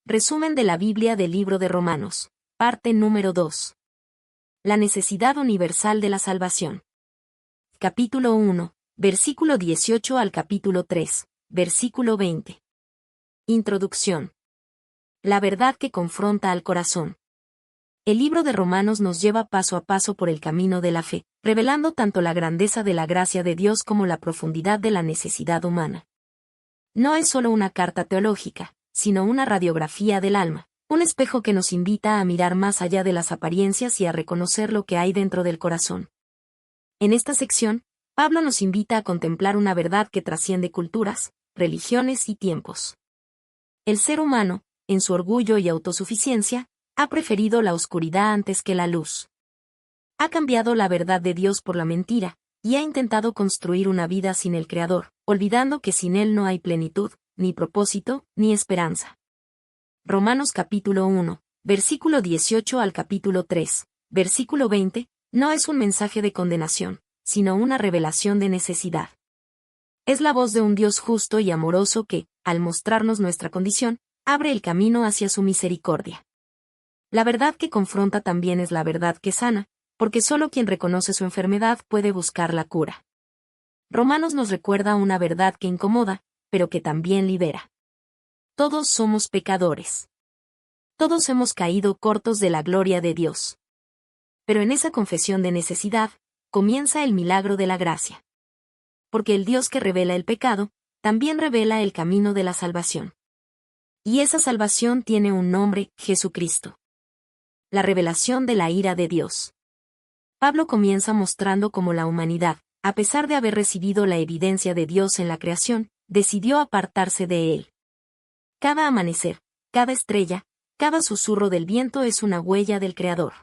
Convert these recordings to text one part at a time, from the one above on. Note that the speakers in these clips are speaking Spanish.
Resumen de la Biblia del Libro de Romanos. Parte número 2. La necesidad universal de la salvación. Capítulo 1, versículo 18 al capítulo 3, versículo 20. Introducción. La verdad que confronta al corazón. El libro de Romanos nos lleva paso a paso por el camino de la fe, revelando tanto la grandeza de la gracia de Dios como la profundidad de la necesidad humana. No es solo una carta teológica, sino una radiografía del alma, un espejo que nos invita a mirar más allá de las apariencias y a reconocer lo que hay dentro del corazón. En esta sección, Pablo nos invita a contemplar una verdad que trasciende culturas, religiones y tiempos. El ser humano, en su orgullo y autosuficiencia, ha preferido la oscuridad antes que la luz. Ha cambiado la verdad de Dios por la mentira, y ha intentado construir una vida sin el Creador, olvidando que sin Él no hay plenitud, ni propósito, ni esperanza. Romanos capítulo 1, versículo 18 al capítulo 3, versículo 20, no es un mensaje de condenación, sino una revelación de necesidad. Es la voz de un Dios justo y amoroso que, al mostrarnos nuestra condición, abre el camino hacia su misericordia. La verdad que confronta también es la verdad que sana, porque solo quien reconoce su enfermedad puede buscar la cura. Romanos nos recuerda una verdad que incomoda, pero que también libera. Todos somos pecadores. Todos hemos caído cortos de la gloria de Dios. Pero en esa confesión de necesidad, comienza el milagro de la gracia. Porque el Dios que revela el pecado, también revela el camino de la salvación. Y esa salvación tiene un nombre, Jesucristo. La revelación de la ira de Dios. Pablo comienza mostrando cómo la humanidad, a pesar de haber recibido la evidencia de Dios en la creación, decidió apartarse de Él. Cada amanecer, cada estrella, cada susurro del viento es una huella del Creador.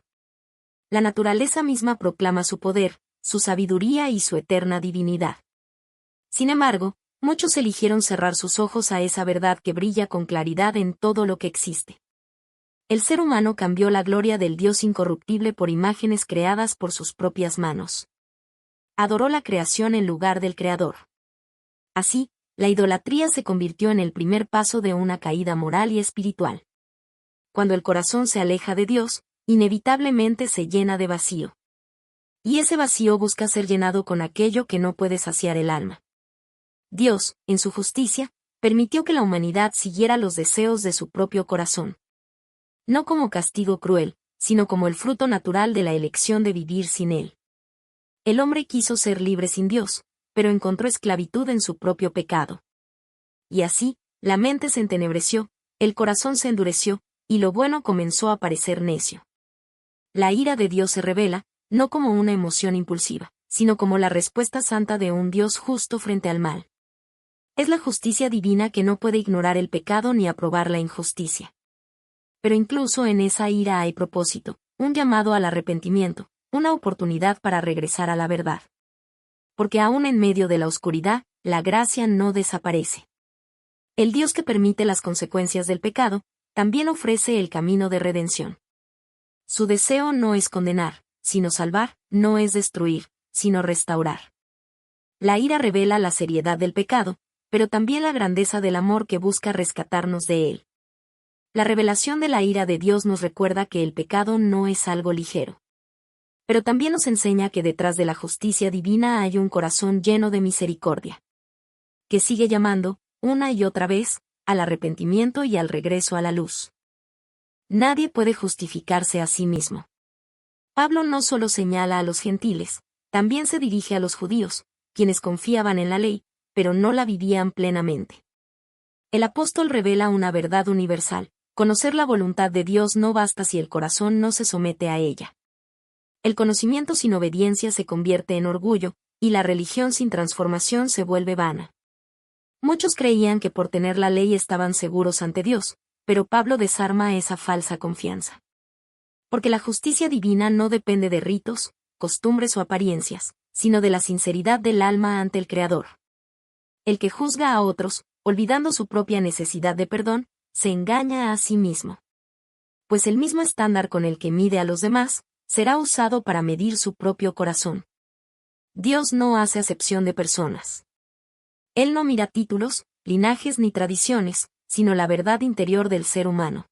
La naturaleza misma proclama su poder, su sabiduría y su eterna divinidad. Sin embargo, muchos eligieron cerrar sus ojos a esa verdad que brilla con claridad en todo lo que existe. El ser humano cambió la gloria del Dios incorruptible por imágenes creadas por sus propias manos. Adoró la creación en lugar del Creador. Así, la idolatría se convirtió en el primer paso de una caída moral y espiritual. Cuando el corazón se aleja de Dios, inevitablemente se llena de vacío. Y ese vacío busca ser llenado con aquello que no puede saciar el alma. Dios, en su justicia, permitió que la humanidad siguiera los deseos de su propio corazón. No como castigo cruel, sino como el fruto natural de la elección de vivir sin Él. El hombre quiso ser libre sin Dios, pero encontró esclavitud en su propio pecado. Y así, la mente se entenebreció, el corazón se endureció, y lo bueno comenzó a parecer necio. La ira de Dios se revela, no como una emoción impulsiva, sino como la respuesta santa de un Dios justo frente al mal. Es la justicia divina que no puede ignorar el pecado ni aprobar la injusticia. Pero incluso en esa ira hay propósito, un llamado al arrepentimiento, una oportunidad para regresar a la verdad. Porque aún en medio de la oscuridad, la gracia no desaparece. El Dios que permite las consecuencias del pecado, también ofrece el camino de redención. Su deseo no es condenar, sino salvar, no es destruir, sino restaurar. La ira revela la seriedad del pecado, pero también la grandeza del amor que busca rescatarnos de él. La revelación de la ira de Dios nos recuerda que el pecado no es algo ligero. Pero también nos enseña que detrás de la justicia divina hay un corazón lleno de misericordia. Que sigue llamando, una y otra vez, al arrepentimiento y al regreso a la luz. Nadie puede justificarse a sí mismo. Pablo no solo señala a los gentiles, también se dirige a los judíos, quienes confiaban en la ley, pero no la vivían plenamente. El apóstol revela una verdad universal: conocer la voluntad de Dios no basta si el corazón no se somete a ella. El conocimiento sin obediencia se convierte en orgullo, y la religión sin transformación se vuelve vana. Muchos creían que por tener la ley estaban seguros ante Dios, pero Pablo desarma esa falsa confianza. Porque la justicia divina no depende de ritos, costumbres o apariencias, sino de la sinceridad del alma ante el Creador. El que juzga a otros, olvidando su propia necesidad de perdón, se engaña a sí mismo. Pues el mismo estándar con el que mide a los demás, será usado para medir su propio corazón. Dios no hace acepción de personas. Él no mira títulos, linajes ni tradiciones, sino la verdad interior del ser humano.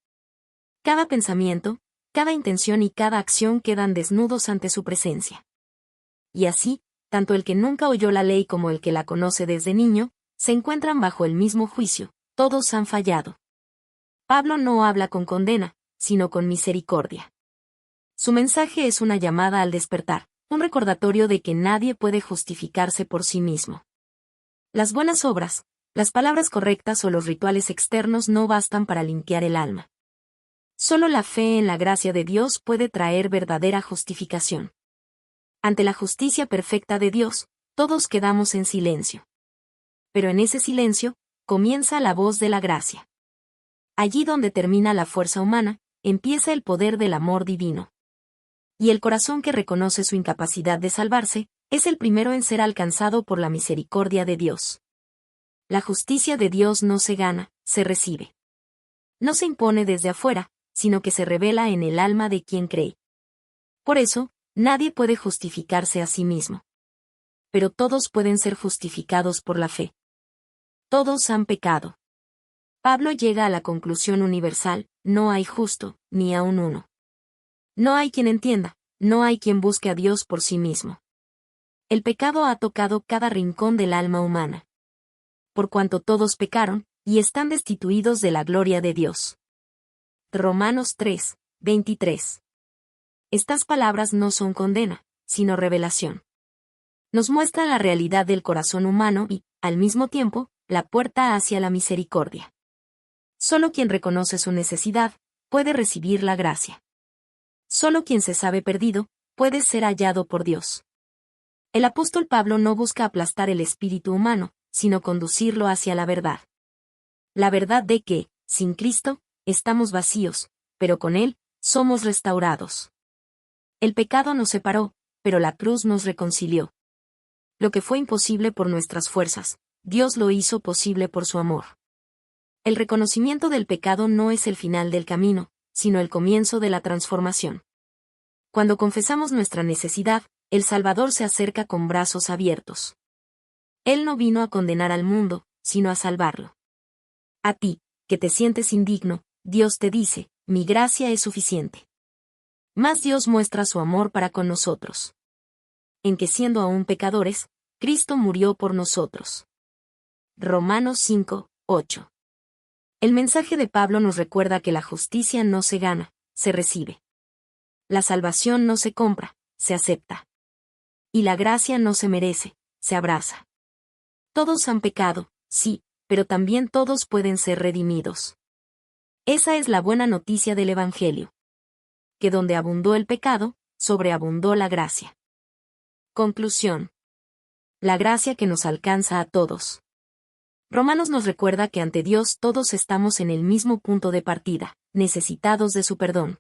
Cada pensamiento, cada intención y cada acción quedan desnudos ante su presencia. Y así, tanto el que nunca oyó la ley como el que la conoce desde niño, se encuentran bajo el mismo juicio, todos han fallado. Pablo no habla con condena, sino con misericordia. Su mensaje es una llamada al despertar, un recordatorio de que nadie puede justificarse por sí mismo. Las buenas obras, las palabras correctas o los rituales externos no bastan para limpiar el alma. Solo la fe en la gracia de Dios puede traer verdadera justificación. Ante la justicia perfecta de Dios, todos quedamos en silencio. Pero en ese silencio, comienza la voz de la gracia. Allí donde termina la fuerza humana, empieza el poder del amor divino. Y el corazón que reconoce su incapacidad de salvarse, es el primero en ser alcanzado por la misericordia de Dios. La justicia de Dios no se gana, se recibe. No se impone desde afuera, sino que se revela en el alma de quien cree. Por eso, nadie puede justificarse a sí mismo. Pero todos pueden ser justificados por la fe. Todos han pecado. Pablo llega a la conclusión universal: no hay justo, ni aun uno. No hay quien entienda, no hay quien busque a Dios por sí mismo. El pecado ha tocado cada rincón del alma humana. Por cuanto todos pecaron, y están destituidos de la gloria de Dios. Romanos 3, 23. Estas palabras no son condena, sino revelación. Nos muestran la realidad del corazón humano y, al mismo tiempo, la puerta hacia la misericordia. Solo quien reconoce su necesidad, puede recibir la gracia. Solo quien se sabe perdido, puede ser hallado por Dios. El apóstol Pablo no busca aplastar el espíritu humano, sino conducirlo hacia la verdad. La verdad de que, sin Cristo, estamos vacíos, pero con Él, somos restaurados. El pecado nos separó, pero la cruz nos reconcilió. Lo que fue imposible por nuestras fuerzas, Dios lo hizo posible por su amor. El reconocimiento del pecado no es el final del camino, sino el comienzo de la transformación. Cuando confesamos nuestra necesidad, el Salvador se acerca con brazos abiertos. Él no vino a condenar al mundo, sino a salvarlo. A ti, que te sientes indigno, Dios te dice: mi gracia es suficiente. Mas Dios muestra su amor para con nosotros. En que siendo aún pecadores, Cristo murió por nosotros. Romanos 5, 8. El mensaje de Pablo nos recuerda que la justicia no se gana, se recibe. La salvación no se compra, se acepta. Y la gracia no se merece, se abraza. Todos han pecado, sí, pero también todos pueden ser redimidos. Esa es la buena noticia del Evangelio. Que donde abundó el pecado, sobreabundó la gracia. Conclusión. La gracia que nos alcanza a todos. Romanos nos recuerda que ante Dios todos estamos en el mismo punto de partida, necesitados de su perdón.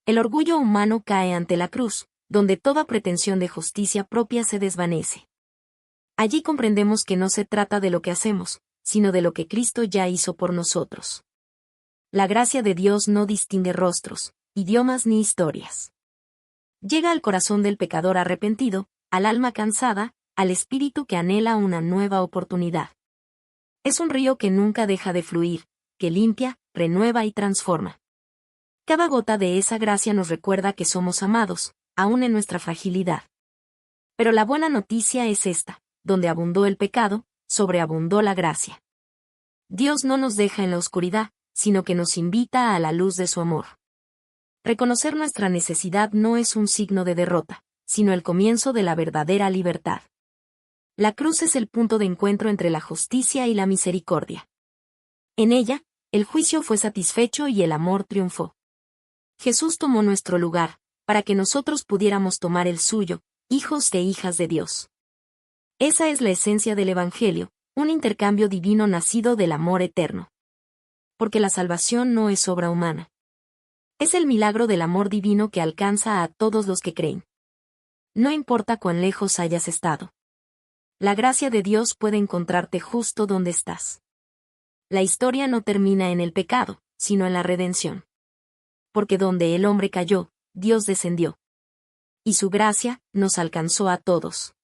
El orgullo humano cae ante la cruz, donde toda pretensión de justicia propia se desvanece. Allí comprendemos que no se trata de lo que hacemos, sino de lo que Cristo ya hizo por nosotros. La gracia de Dios no distingue rostros, idiomas ni historias. Llega al corazón del pecador arrepentido, al alma cansada, al espíritu que anhela una nueva oportunidad. Es un río que nunca deja de fluir, que limpia, renueva y transforma. Cada gota de esa gracia nos recuerda que somos amados, aún en nuestra fragilidad. Pero la buena noticia es esta: donde abundó el pecado, sobreabundó la gracia. Dios no nos deja en la oscuridad, sino que nos invita a la luz de su amor. Reconocer nuestra necesidad no es un signo de derrota, sino el comienzo de la verdadera libertad. La cruz es el punto de encuentro entre la justicia y la misericordia. En ella, el juicio fue satisfecho y el amor triunfó. Jesús tomó nuestro lugar, para que nosotros pudiéramos tomar el suyo, hijos e hijas de Dios. Esa es la esencia del Evangelio, un intercambio divino nacido del amor eterno. Porque la salvación no es obra humana. Es el milagro del amor divino que alcanza a todos los que creen. No importa cuán lejos hayas estado. La gracia de Dios puede encontrarte justo donde estás. La historia no termina en el pecado, sino en la redención. Porque donde el hombre cayó, Dios descendió. Y su gracia nos alcanzó a todos.